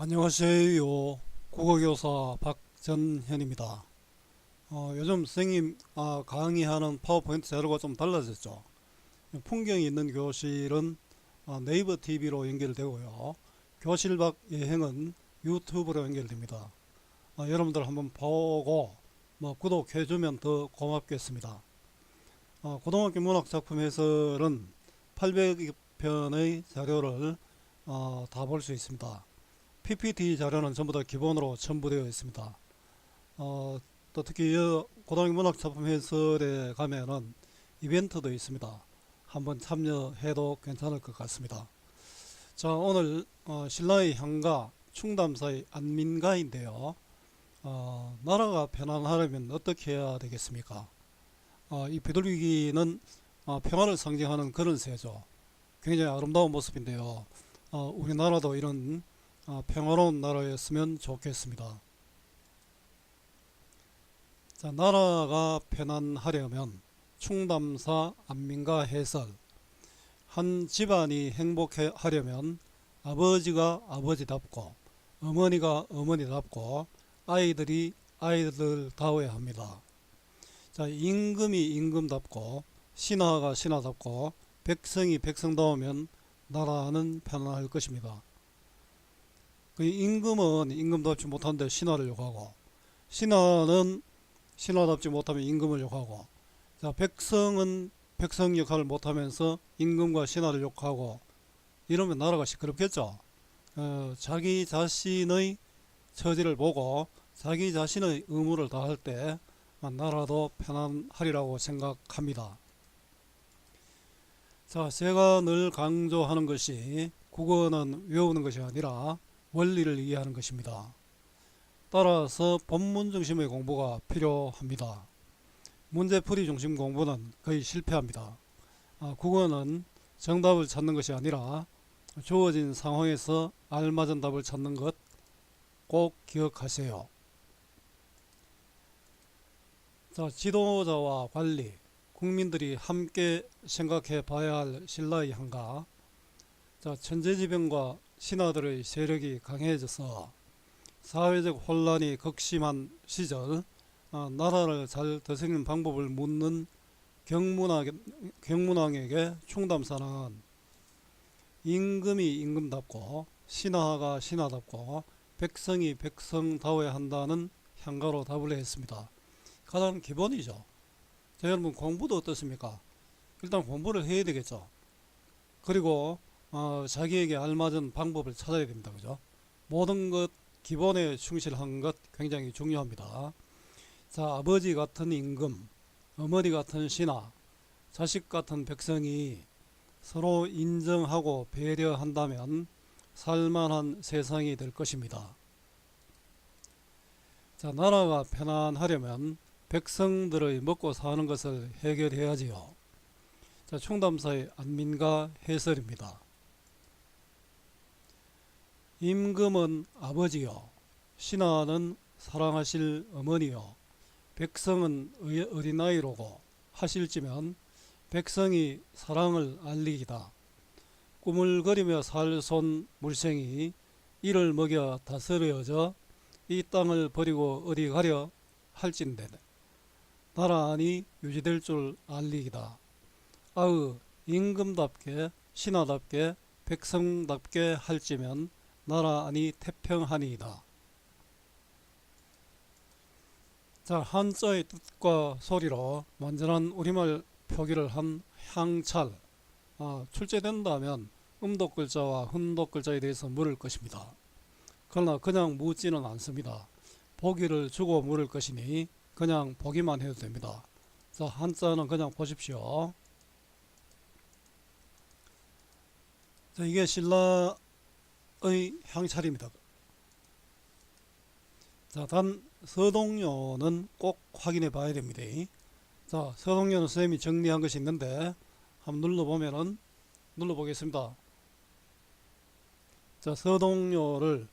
안녕하세요. 국어교사 박전현입니다. 요즘 선생님 강의하는 파워포인트 자료가 좀 달라졌죠. 풍경이 있는 교실은 네이버 TV로 연결되고요. 교실 밖 여행은 유튜브로 연결됩니다. 여러분들 한번 보고 구독해주면 더 고맙겠습니다. 고등학교 문학작품 해설은 800편의 자료를 다 볼 수 있습니다. PPT 자료는 전부 다 기본으로 첨부되어 있습니다. 또 특히 고등학교 문학작품 해설에 가면은 이벤트도 있습니다. 한번 참여해도 괜찮을 것 같습니다. 자, 오늘 신라의 향가 충담사의 안민가인데요. 나라가 편안하려면 어떻게 해야 되겠습니까? 이 비둘기는 평화를 상징하는 그런 새죠. 굉장히 아름다운 모습인데요. 우리나라도 이런 평화로운 나라였으면 좋겠습니다. 자, 나라가 편안하려면 충담사 안민가 해설. 한 집안이 행복하려면 아버지가 아버지답고 어머니가 어머니답고 아이들이 아이들다워야 합니다. 자, 임금이 임금답고 신하가 신하답고 백성이 백성다우면 나라는 편안할 것입니다. 그 임금은 임금답지 못한데 신하를 욕하고 신하는 신하답지 못하면 임금을 욕하고, 자, 백성은 백성 역할을 못하면서 임금과 신하를 욕하고 이러면 나라가 시끄럽겠죠. 자기 자신의 처지를 보고 자기 자신의 의무를 다할 때 나라도 편안하리라고 생각합니다. 자, 제가 늘 강조하는 것이 국어는 외우는 것이 아니라 원리를 이해하는 것입니다. 따라서 본문 중심의 공부가 필요합니다. 문제풀이 중심 공부는 거의 실패합니다. 국어는 정답을 찾는 것이 아니라 주어진 상황에서 알맞은 답을 찾는 것 꼭 기억하세요. 자, 지도자와 관리, 국민들이 함께 생각해 봐야 할 신라의 향가. 자, 천재지변과 신하들의 세력이 강해져서 사회적 혼란이 극심한 시절 나라를 잘 다스리는 방법을 묻는 경문왕에게 충담사는 임금이 임금답고 신하가 신하답고 백성이 백성다워야 한다는 향가로 답을 했습니다. 가장 기본이죠. 자, 여러분 공부도 어떻습니까? 일단 공부를 해야 되겠죠. 그리고 자기에게 알맞은 방법을 찾아야 됩니다. 그죠? 모든 것 기본에 충실한 것 굉장히 중요합니다. 자, 아버지 같은 임금, 어머니 같은 신하, 자식 같은 백성이 서로 인정하고 배려한다면 살만한 세상이 될 것입니다. 자, 나라가 편안하려면 백성들의 먹고 사는 것을 해결해야지요. 자, 충담사의 안민가 해설입니다. 임금은 아버지요, 신하는 사랑하실 어머니요, 백성은 어린아이로고 하실지면 백성이 사랑을 알리기다. 꾸물거리며 살 손 물생이 이를 먹여 다스려져 이 땅을 버리고 어디 가려 할진대 나라 안이 유지될 줄 알리기다. 아으 임금답게 신하답게 백성답게 할지면 나라 안이 태평하니이다. 자, 한자의 뜻과 소리로 완전한 우리말 표기를 한 향찰, 출제된다면 음독 글자와 훈독 글자에 대해서 물을 것입니다. 그러나 그냥 묻지는 않습니다. 보기를 주고 물을 것이니 그냥 보기만 해도 됩니다. 자, 한자는 그냥 보십시오. 자, 이게 신라의 향찰입니다. 자, 단 서동요는 꼭 확인해 봐야 됩니다. 자, 서동요는 선생님이 정리한 것이 있는데 한번 눌러보겠습니다. 자, 서동요를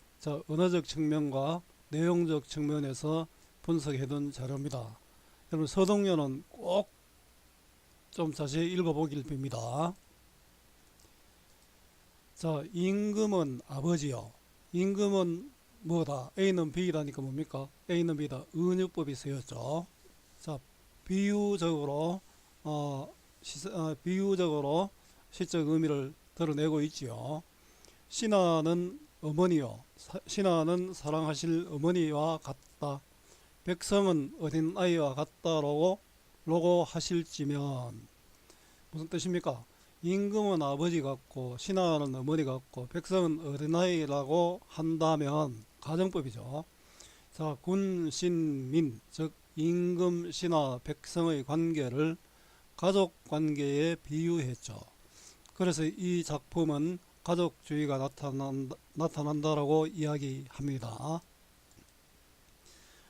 언어적 측면과 내용적 측면에서 분석해 둔 자료입니다. 여러분 서동요는 꼭 좀 자세히 읽어보길 빕니다. 자, 임금은 아버지요, 임금은 뭐다? A는 B라니까 뭡니까? A는 B다. 은유법이 쓰였죠. 자, 비유적으로 비유적으로 시적 의미를 드러내고 있지요. 신하는 어머니요. 신하는 사랑하실 어머니와 같다. 백성은 어린 아이와 같다라고 로고 하실지면 무슨 뜻입니까? 임금은 아버지 같고 신하는 어머니 같고 백성은 어린아이라고 한다면 가정법이죠. 자, 군, 신, 민, 즉 임금, 신하, 백성의 관계를 가족 관계에 비유했죠. 그래서 이 작품은 가족주의가 나타난다라고 이야기합니다.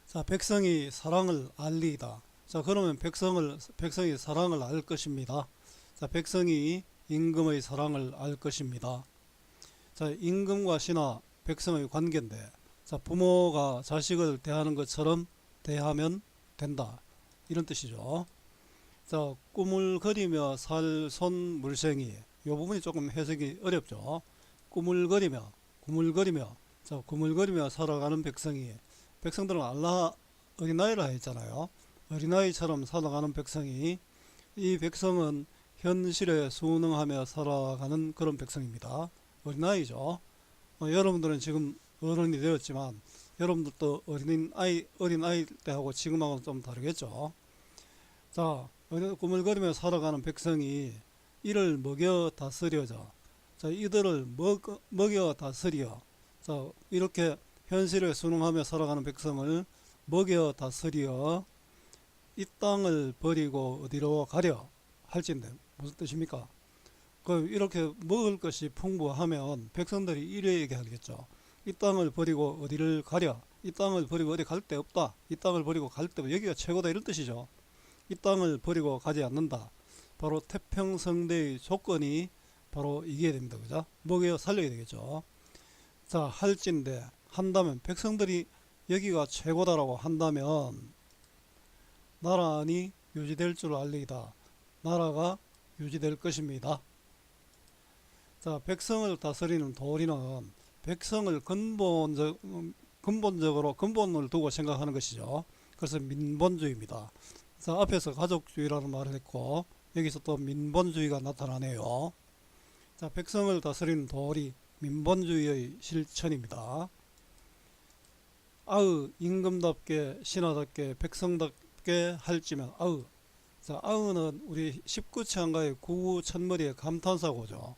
자, 백성이 사랑을 알리다. 자, 그러면 백성이 사랑을 알 것입니다. 자, 백성이 임금의 사랑을 알 것입니다. 자, 임금과 신하, 백성의 관계인데, 자, 부모가 자식을 대하는 것처럼 대하면 된다. 이런 뜻이죠. 자, 꿈을 그리며 살 손 물생이. 이 부분이 조금 해석이 어렵죠. 꿈을 그리며, 자, 꿈을 그리며 살아가는 백성이. 백성들은 어린아이라 했잖아요. 어린아이처럼 살아가는 백성이, 이 백성은 현실에 순응하며 살아가는 그런 백성입니다. 어린아이죠. 여러분들은 지금 어른이 되었지만 여러분들도 어린아이 때하고 지금하고는 좀 다르겠죠. 자, 꿈을 그리며 살아가는 백성이 이를 먹여 다스려져. 자, 이들을 먹여 다스려. 자, 이렇게 현실에 순응하며 살아가는 백성을 먹여 다스려 이 땅을 버리고 어디로 가려 할진대. 무슨 뜻입니까? 이렇게 먹을 것이 풍부하면 백성들이 이래 얘기하겠죠. 이 땅을 버리고 어디를 가려. 이 땅을 버리고 어디 갈 데 없다. 이 땅을 버리고 갈 데 여기가 최고다 이런 뜻이죠. 이 땅을 버리고 가지 않는다. 바로 태평성대의 조건이 바로 이게 됩니다. 그죠? 먹여 살려야 되겠죠. 자, 할진대 한다면 백성들이 여기가 최고다라고 한다면 나라니 유지될 줄 알리이다. 나라가 유지될 것입니다. 자, 백성을 다스리는 도리는 백성을 근본을 두고 생각하는 것이죠. 그래서 민본주의입니다. 자, 앞에서 가족주의라는 말을 했고 여기서 또 민본주의가 나타나네요. 자, 백성을 다스리는 도리, 민본주의의 실천입니다. 임금답게 신하답게 백성답게 할지면 자, 아우는 우리 십구창가의 구구천머리의 감탄사고죠.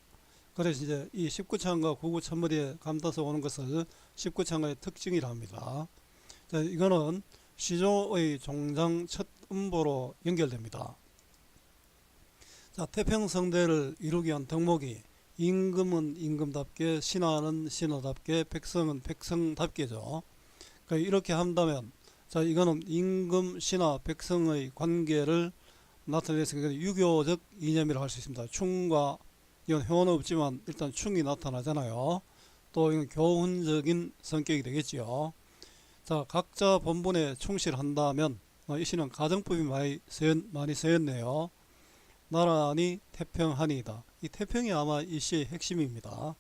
그래서 이제 이 십구창가 구구천머리의 감탄사 오는 것을 십구창가의 특징이라 합니다. 자, 이거는 시조의 종장 첫 음보로 연결됩니다. 자, 태평성대를 이루기 위한 덕목이 임금은 임금답게, 신하는 신하답게, 백성은 백성답게죠. 그러니까 이렇게 한다면, 자, 이거는 임금, 신하, 백성의 관계를 나타내서 유교적 이념이라 할 수 있습니다. 충과 이건 효는 없지만 일단 충이 나타나잖아요. 또 이건 교훈적인 성격이 되겠지요. 자, 각자 본분에 충실한다면 이 시는 가정법이 많이 쓰였네요. 나라니 태평하니이다. 이 태평이 아마 이 시의 핵심입니다.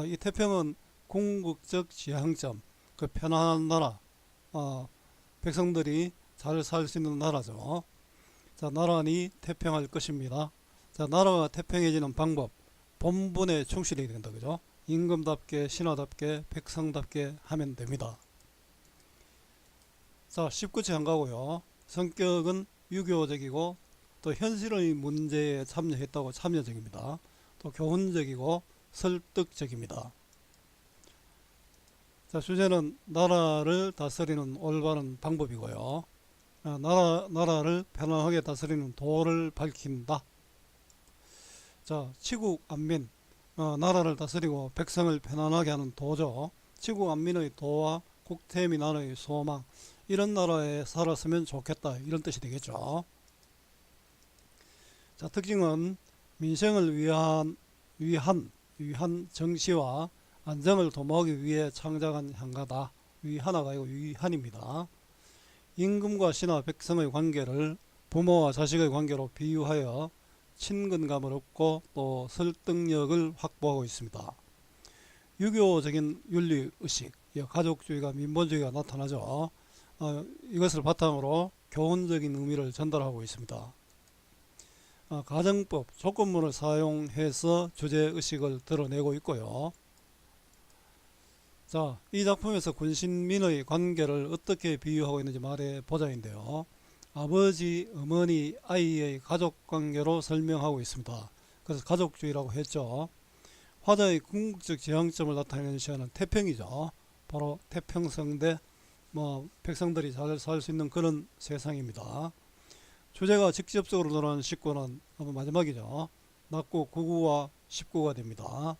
이 태평은 궁극적 지향점, 그 편안한 나라, 백성들이 잘 살 수 있는 나라죠. 자, 나라니 태평할 것입니다. 자, 나라가 태평해지는 방법, 본분에 충실해야 된다. 그죠? 임금답게, 신하답게, 백성답게 하면 됩니다. 자, 19체 안 가고요. 성격은 유교적이고 또 현실의 문제에 참여했다고 참여적입니다. 또 교훈적이고 설득적입니다. 자, 주제는 나라를 다스리는 올바른 방법이고요. 나라를 편안하게 다스리는 도를 밝힌다. 자, 치국안민, 나라를 다스리고 백성을 편안하게 하는 도죠. 치국안민의 도와 국태민안의 소망, 이런 나라에 살았으면 좋겠다, 이런 뜻이 되겠죠. 자, 특징은 민생을 위한 정치와 안정을 도모하기 위해 창작한 향가다. 위하나가 아니고 위한입니다. 임금과 신하 백성의 관계를 부모와 자식의 관계로 비유하여 친근감을 얻고 또 설득력을 확보하고 있습니다. 유교적인 윤리의식, 가족주의가 민본주의가 나타나죠. 이것을 바탕으로 교훈적인 의미를 전달하고 있습니다. 가정법, 조건문을 사용해서 주제의식을 드러내고 있고요. 자, 이 작품에서 군신민의 관계를 어떻게 비유하고 있는지 말해보자인데요. 아버지, 어머니, 아이의 가족관계로 설명하고 있습니다. 그래서 가족주의라고 했죠. 화자의 궁극적 지향점을 나타내는 시간은 태평이죠. 바로 태평성대, 백성들이 잘 살 수 있는 그런 세상입니다. 주제가 직접적으로 드러나는 19는 마지막이죠. 낙구 9구와 19가 됩니다.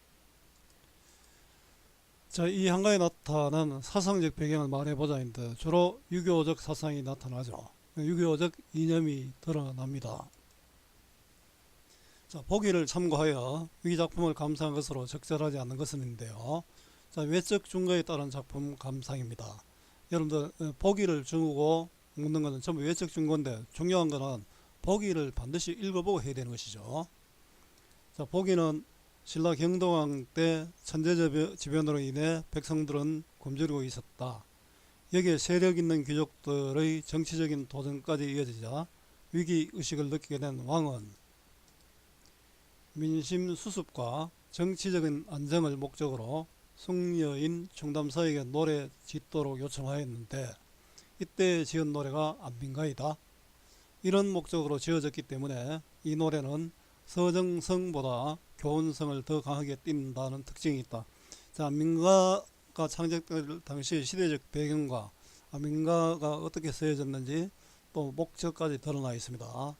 자, 이 한가에 나타난 사상적 배경을 말해보자인데 주로 유교적 사상이 나타나죠. 유교적 이념이 드러납니다. 자, 보기를 참고하여 이 작품을 감상한 것으로 적절하지 않는 것은 있는데요. 자, 외적 증거에 따른 작품 감상입니다. 여러분들 보기를 주고 묻는 것은 전부 외적 증거인데 중요한 것은 보기를 반드시 읽어보고 해야 되는 것이죠. 자, 보기는 신라 경동왕 때 천재지변으로 인해 백성들은 굶주리고 있었다. 여기에 세력 있는 귀족들의 정치적인 도전까지 이어지자 위기의식을 느끼게 된 왕은 민심 수습과 정치적인 안정을 목적으로 숙녀인 충담사에게 노래 짓도록 요청하였는데 이때 지은 노래가 안민가이다. 이런 목적으로 지어졌기 때문에 이 노래는 서정성보다 교훈성을 더 강하게 띈다는 특징이 있다. 자, 안민가가 창작될 당시 시대적 배경과 안민가가 어떻게 쓰여졌는지 또 목적까지 드러나 있습니다.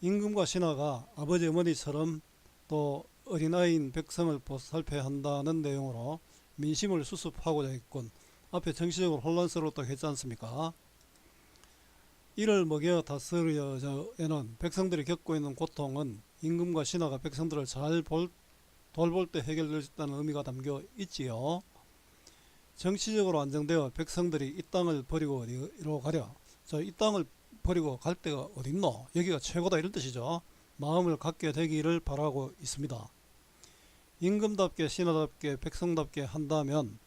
임금과 신하가 아버지 어머니처럼 또 어린아이인 백성을 보살펴야 한다는 내용으로 민심을 수습하고자 했군. 앞에 정치적으로 혼란스럽다고 했지 않습니까? 이를 먹여 다스려에는 백성들이 겪고 있는 고통은 임금과 신하가 백성들을 잘 돌볼 때 해결될 수 있다는 의미가 담겨 있지요. 정치적으로 안정되어 백성들이 이 땅을 버리고 어디로 가려? 이 땅을 버리고 갈 데가 어딨노? 여기가 최고다 이런 뜻이죠. 마음을 갖게 되기를 바라고 있습니다. 임금답게 신하답게 백성답게 한다면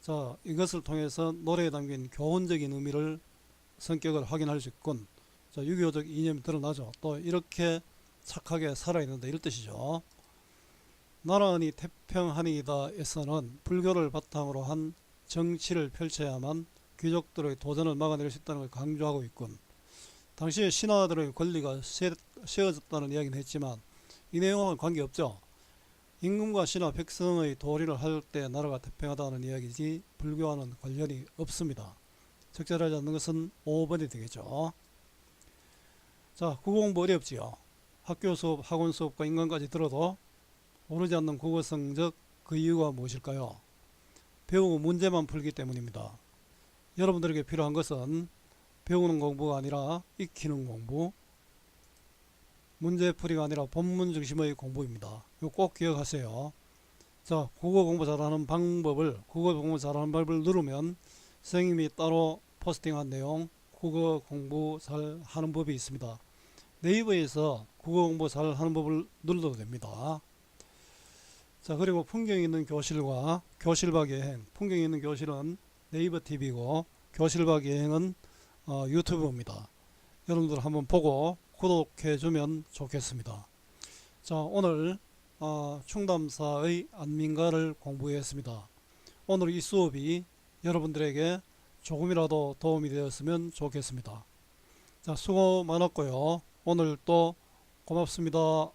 자, 이것을 통해서 노래에 담긴 교훈적인 의미를 성격을 확인할 수 있군. 자, 유교적 이념이 드러나죠. 또 이렇게 착하게 살아있는다 이런 뜻이죠. 나라니 태평하니이다에서는 불교를 바탕으로 한 정치를 펼쳐야만 귀족들의 도전을 막아낼 수 있다는 걸 강조하고 있군. 당시에 신하들의 권리가 세워졌다는 이야기는 했지만 이 내용은 관계없죠. 임금과 신하 백성의 도리를 할 때 나라가 태평하다는 이야기지 불교와는 관련이 없습니다. 적절하지 않는 것은 5번이 되겠죠. 자, 국어 공부 어렵지요. 학교 수업, 학원 수업과 인강까지 들어도 오르지 않는 국어 성적, 그 이유가 무엇일까요? 배우고 문제만 풀기 때문입니다. 여러분들에게 필요한 것은 배우는 공부가 아니라 익히는 공부, 문제풀이가 아니라 본문 중심의 공부입니다. 이거 꼭 기억하세요. 자, 국어 공부 잘하는 방법을 누르면 선생님이 따로 포스팅한 내용 국어 공부 잘 하는 법이 있습니다. 네이버에서 국어 공부 잘 하는 법을 눌러도 됩니다. 자, 그리고 풍경 있는 교실과 교실박 여행, 풍경 있는 교실은 네이버 TV고 교실박 여행은 유튜브입니다. 여러분들 한번 보고 구독해주면 좋겠습니다. 자, 오늘 충담사의 안민가를 공부했습니다. 오늘 이 수업이 여러분들에게 조금이라도 도움이 되었으면 좋겠습니다. 자, 수고 많았고요. 오늘 또 고맙습니다.